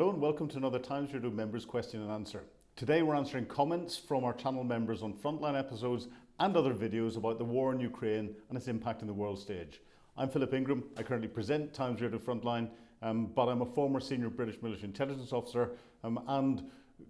Hello and welcome to another Times Radio Members Question and Answer. Today we're answering comments from our channel members on frontline episodes and other videos about the war in Ukraine and its impact on the world stage. I'm Philip Ingram. I currently present Times Radio Frontline, but I'm a former senior British military intelligence officer and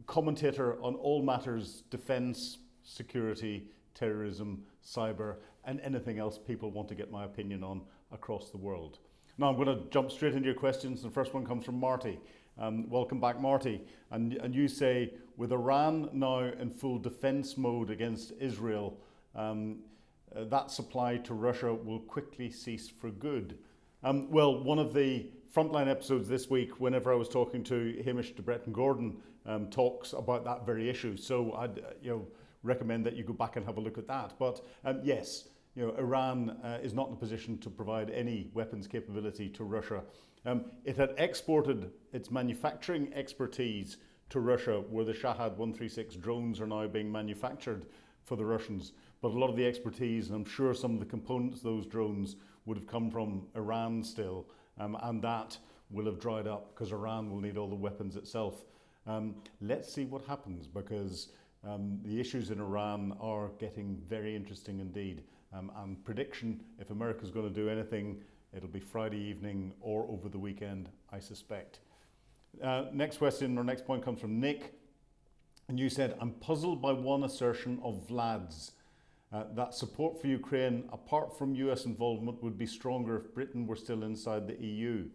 commentator on all matters defence, security, terrorism, cyber and anything else people want to get my opinion on across the world. Now I'm going to jump straight into your questions. The first one comes from Marty. Welcome back, Marty. And you say, with Iran now in full defence mode against Israel, that supply to Russia will quickly cease for good. Well, one of the frontline episodes this week, whenever I was talking to Hamish de Bretton Gordon, talks about that very issue. So I'd recommend that you go back and have a look at that. But yes, Iran is not in a position to provide any weapons capability to Russia. It had exported its manufacturing expertise to Russia, where the Shahad 136 drones are now being manufactured for the Russians. But a lot of the expertise, and I'm sure some of the components of those drones would have come from Iran still, and that will have dried up because Iran will need all the weapons itself. Let's see what happens, because the issues in Iran are getting very interesting indeed. And prediction, if America's going to do anything, it'll be Friday evening or over the weekend, I suspect. Next question, or next point comes from Nick. And you said, I'm puzzled by one assertion of Vlad's, that support for Ukraine, apart from US involvement, would be stronger if Britain were still inside the EU.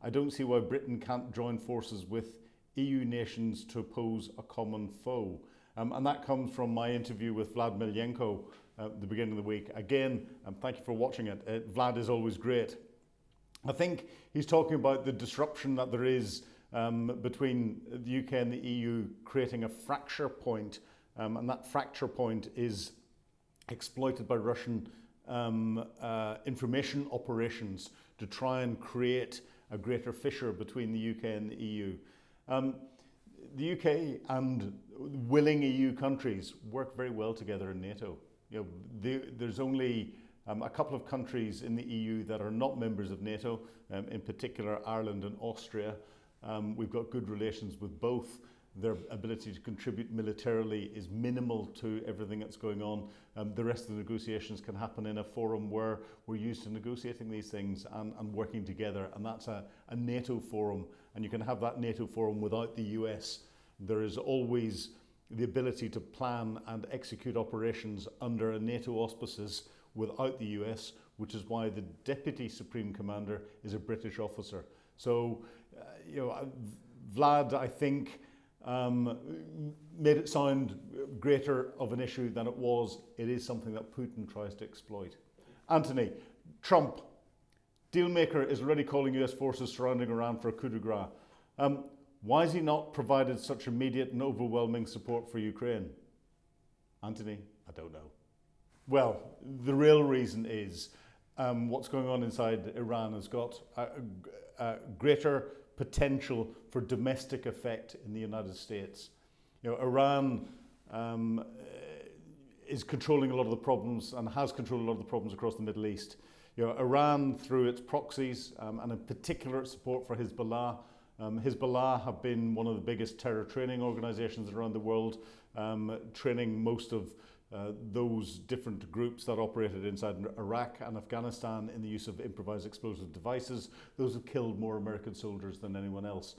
I don't see why Britain can't join forces with EU nations to oppose a common foe. And that comes from my interview with Vlad Milyenko at the beginning of the week. Again, thank you for watching it. Vlad is always great. I think he's talking about the disruption that there is between the UK and the EU, creating a fracture point, and that fracture point is exploited by Russian information operations to try and create a greater fissure between the UK and the EU. The UK and willing EU countries work very well together in NATO. There's only a couple of countries in the EU that are not members of NATO, in particular Ireland and Austria. We've got good relations with both. Their ability to contribute militarily is minimal to everything that's going on. The rest of the negotiations can happen in a forum where we're used to negotiating these things and working together, and that's a NATO forum, and you can have that NATO forum without the US. There is always the ability to plan and execute operations under a NATO auspices without the US, which is why the Deputy Supreme Commander is a British officer. So, Vlad, I think, made it sound greater of an issue than it was. It is something that Putin tries to exploit. Anthony, Trump, dealmaker, is already calling US forces surrounding Iran for a coup de grace. Why has he not provided such immediate and overwhelming support for Ukraine? Anthony, I don't know. Well, the real reason is what's going on inside Iran has got a greater potential for domestic effect in the United States. Iran is controlling a lot of the problems and has controlled a lot of the problems across the Middle East. Iran, through its proxies and in particular its support for Hezbollah. Hezbollah have been one of the biggest terror training organizations around the world, training most of those different groups that operated inside Iraq and Afghanistan in the use of improvised explosive devices. Those have killed more American soldiers than anyone else.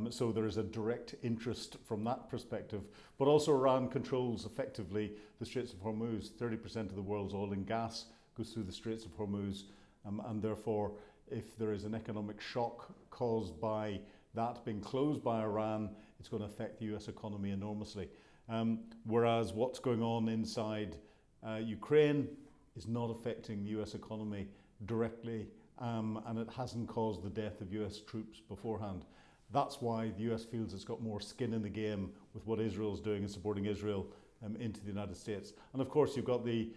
So there is a direct interest from that perspective. But also Iran controls effectively the Straits of Hormuz. 30% of the world's oil and gas goes through the Straits of Hormuz. And therefore, if there is an economic shock caused by that being closed by Iran, it's going to affect the US economy enormously. Whereas what's going on inside Ukraine is not affecting the US economy directly, and it hasn't caused the death of US troops beforehand. That's why the US feels it's got more skin in the game with what Israel's doing and supporting Israel into the United States. And of course, you've got the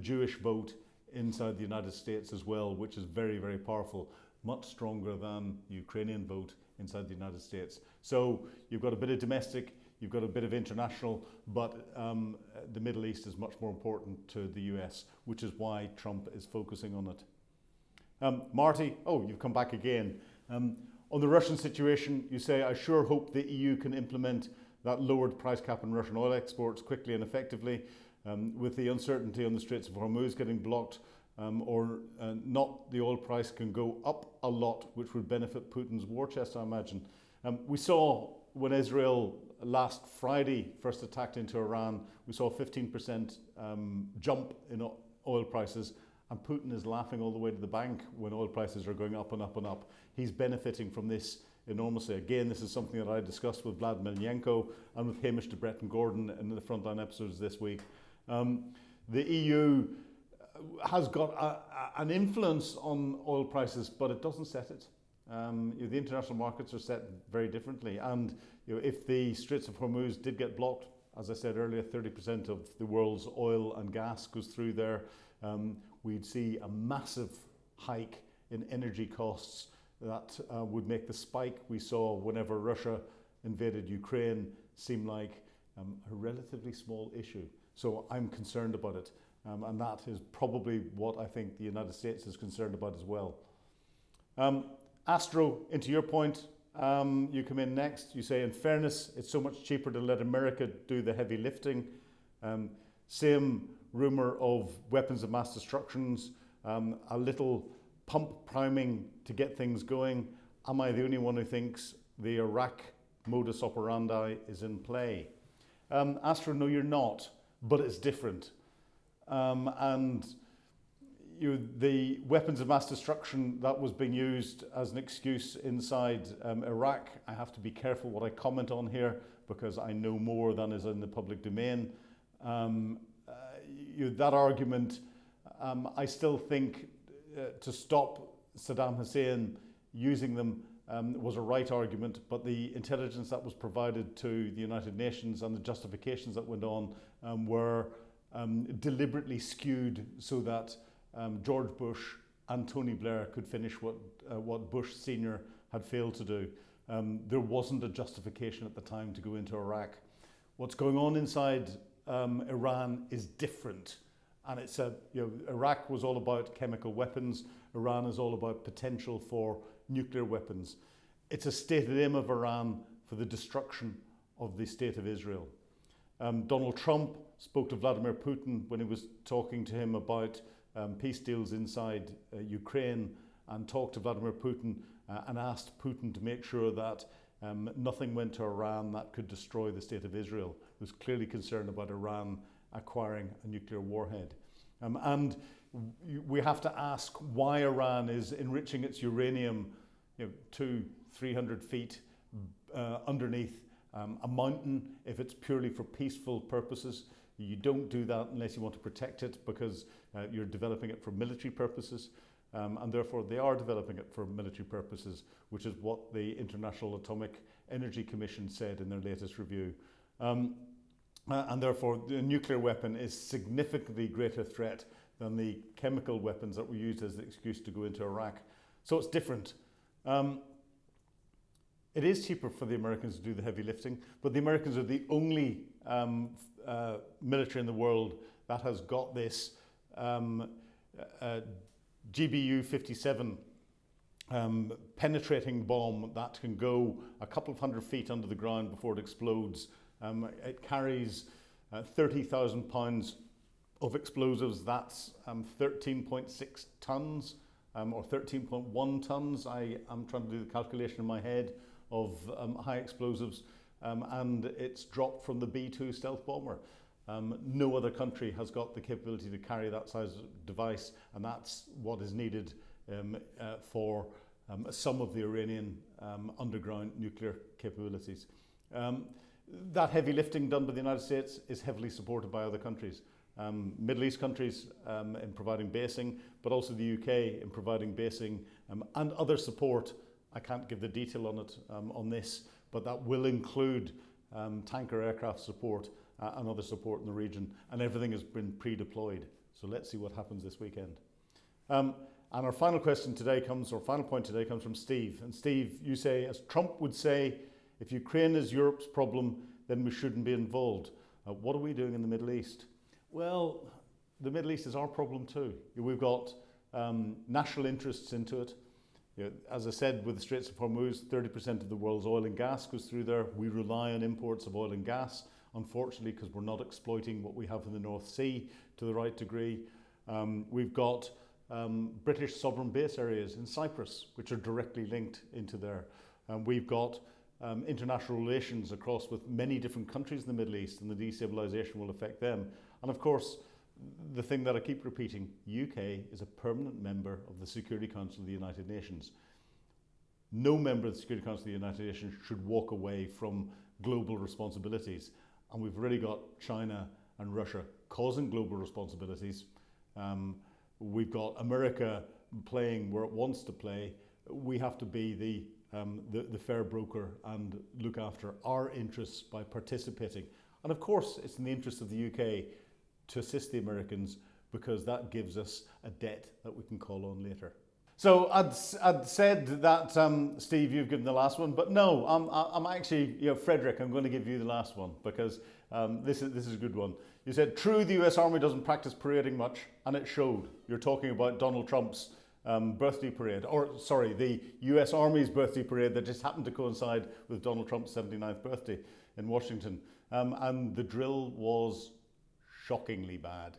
Jewish vote inside the United States as well, which is very, very powerful, much stronger than the Ukrainian vote inside the United States. So you've got a bit of domestic, you've got a bit of international, but the Middle East is much more important to the US, which is why Trump is focusing on it. Marty, oh, you've come back again. On On the Russian situation, you say, I sure hope the EU can implement that lowered price cap on Russian oil exports quickly and effectively. With the uncertainty on the Straits of Hormuz getting blocked or not, the oil price can go up a lot, which would benefit Putin's war chest, I imagine. We saw when Israel last Friday first attacked into Iran, we saw a 15% jump in oil prices, and Putin is laughing all the way to the bank when oil prices are going up and up and up. He's benefiting from this enormously. Again, this is something that I discussed with Vlad Milyanko and with Hamish de Bretton Gordon in the Frontline episodes this week. The EU has got an influence on oil prices, but it doesn't set it. The international markets are set very differently, and if the Straits of Hormuz did get blocked, as I said earlier, 30% of the world's oil and gas goes through there. We'd see a massive hike in energy costs that would make the spike we saw whenever Russia invaded Ukraine seem like a relatively small issue. So I'm concerned about it, and that is probably what I think the United States is concerned about as well. Astro, into your point, you come in next. You say, in fairness, it's so much cheaper to let America do the heavy lifting. Same rumour of weapons of mass destructions, a little pump priming to get things going. Am I the only one who thinks the Iraq modus operandi is in play? Astro, no, you're not, but it's different. And the weapons of mass destruction that was being used as an excuse inside Iraq, I have to be careful what I comment on here because I know more than is in the public domain. That argument, I still think to stop Saddam Hussein using them was a right argument, but the intelligence that was provided to the United Nations and the justifications that went on were deliberately skewed so that George Bush and Tony Blair could finish what Bush Senior had failed to do. There wasn't a justification at the time to go into Iraq. What's going on inside Iran is different, and it's Iraq was all about chemical weapons. Iran is all about potential for nuclear weapons. It's a stated aim of Iran for the destruction of the state of Israel. Donald Trump spoke to Vladimir Putin when he was talking to him about peace deals inside Ukraine, and talked to Vladimir Putin and asked Putin to make sure that nothing went to Iran that could destroy the state of Israel. He was clearly concerned about Iran acquiring a nuclear warhead. And we have to ask why Iran is enriching its uranium 200-300 feet underneath a mountain if it's purely for peaceful purposes. You don't do that unless you want to protect it because you're developing it for military purposes, and therefore they are developing it for military purposes, which is what the International Atomic Energy Commission said in their latest review. And therefore the nuclear weapon is significantly greater threat than the chemical weapons that were used as the excuse to go into Iraq. So it's different. It is cheaper for the Americans to do the heavy lifting, but the Americans are the only military in the world that has got this GBU-57 penetrating bomb that can go a couple of hundred feet under the ground before it explodes. It carries 30,000 pounds of explosives. That's 13.6 tons or 13.1 tons. I am trying to do the calculation in my head of high explosives, and it's dropped from the B-2 stealth bomber. No other country has got the capability to carry that size device, and that's what is needed for some of the Iranian underground nuclear capabilities. That heavy lifting done by the United States is heavily supported by other countries. Middle East countries in providing basing, but also the UK in providing basing and other support. I can't give the detail on it on this, but that will include tanker aircraft support and other support in the region, and everything has been pre-deployed. So let's see what happens this weekend. And our final question today comes, or final point today comes from Steve. And Steve, you say, as Trump would say, if Ukraine is Europe's problem, then we shouldn't be involved. What are we doing in the Middle East? Well, the Middle East is our problem too. We've got national interests into it. As I said, with the Straits of Hormuz, 30% of the world's oil and gas goes through there. We rely on imports of oil and gas, unfortunately, because we're not exploiting what we have in the North Sea to the right degree. We've got British sovereign base areas in Cyprus, which are directly linked into there. We've got international relations across with many different countries in the Middle East, and the destabilisation will affect them. And of course, the thing that I keep repeating, UK is a permanent member of the Security Council of the United Nations. No member of the Security Council of the United Nations should walk away from global responsibilities. And we've already got China and Russia causing global responsibilities. We've got America playing where it wants to play. We have to be the fair broker and look after our interests by participating. And of course, it's in the interest of the UK to assist the Americans, because that gives us a debt that we can call on later. So I'd said that, Steve, you've given the last one, but no, I'm actually, Frederick, I'm going to give you the last one, because this is a good one. You said, true, the US Army doesn't practice parading much, and it showed. You're talking about Donald Trump's birthday parade, or sorry, the US Army's birthday parade that just happened to coincide with Donald Trump's 79th birthday in Washington. And the drill was shockingly bad.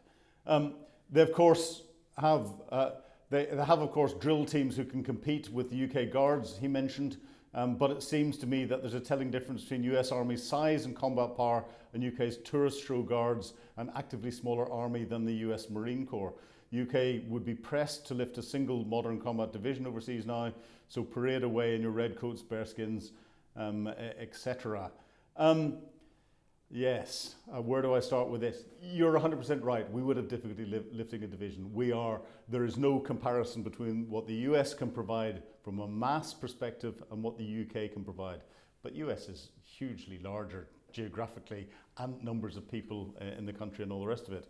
They of course have of course drill teams who can compete with the UK Guards he mentioned, but it seems to me that there's a telling difference between US Army's size and combat power and UK's tourist show guards, an actively smaller army than the US Marine Corps. UK would be pressed to lift a single modern combat division overseas now, so parade away in your red coats, bearskins, etc. Yes, where do I start with this? You're 100% right. We would have difficulty lifting a division. There is no comparison between what the US can provide from a mass perspective and what the UK can provide. But US is hugely larger geographically and numbers of people in the country and all the rest of it.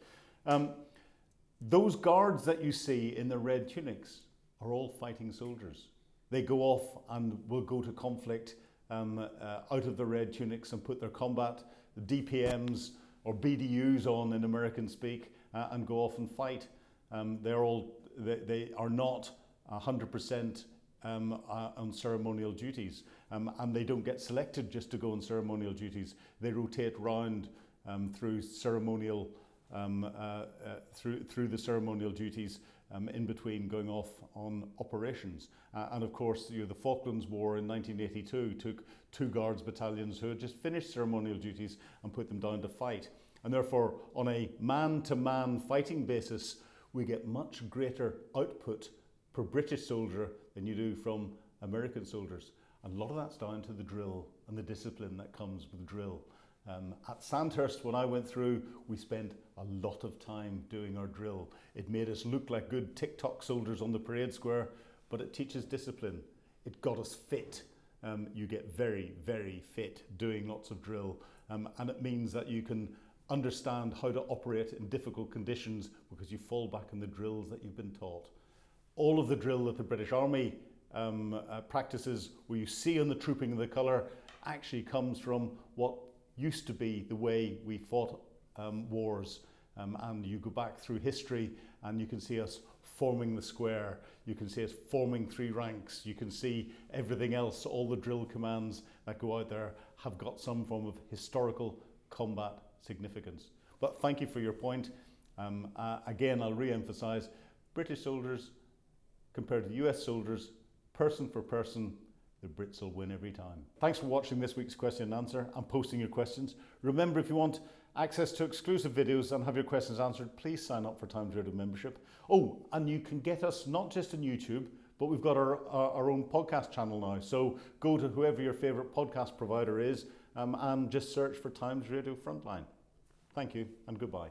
Those guards that you see in the red tunics are all fighting soldiers. They go off and will go to conflict out of the red tunics and put their combat DPMs or BDUs on in American speak and go off and fight. They are not 100% on ceremonial duties, and they don't get selected just to go on ceremonial duties. They rotate round through ceremonial through the ceremonial duties in between going off on operations. And of course, the Falklands War in 1982 took 2 Guards battalions who had just finished ceremonial duties and put them down to fight. And therefore, on a man-to-man fighting basis, we get much greater output per British soldier than you do from American soldiers. And a lot of that's down to the drill and the discipline that comes with drill. At Sandhurst, when I went through, we spent a lot of time doing our drill. It made us look like good TikTok soldiers on the parade square, but it teaches discipline. It got us fit. You get very, very fit doing lots of drill. And it means that you can understand how to operate in difficult conditions because you fall back on the drills that you've been taught. All of the drill that the British Army practices, where you see on the trooping of the colour, actually comes from what used to be the way we fought wars. And you go back through history and you can see us forming the square. You can see us forming 3 ranks. You can see everything else, all the drill commands that go out there have got some form of historical combat significance. But thank you for your point. Again, I'll re-emphasize, British soldiers compared to US soldiers, person for person, the Brits will win every time. Thanks for watching this week's question and answer and posting your questions. Remember, if you want access to exclusive videos and have your questions answered, please sign up for Times Radio membership. Oh, and you can get us not just on YouTube, but we've got our own podcast channel now. So go to whoever your favourite podcast provider is and just search for Times Radio Frontline. Thank you and goodbye.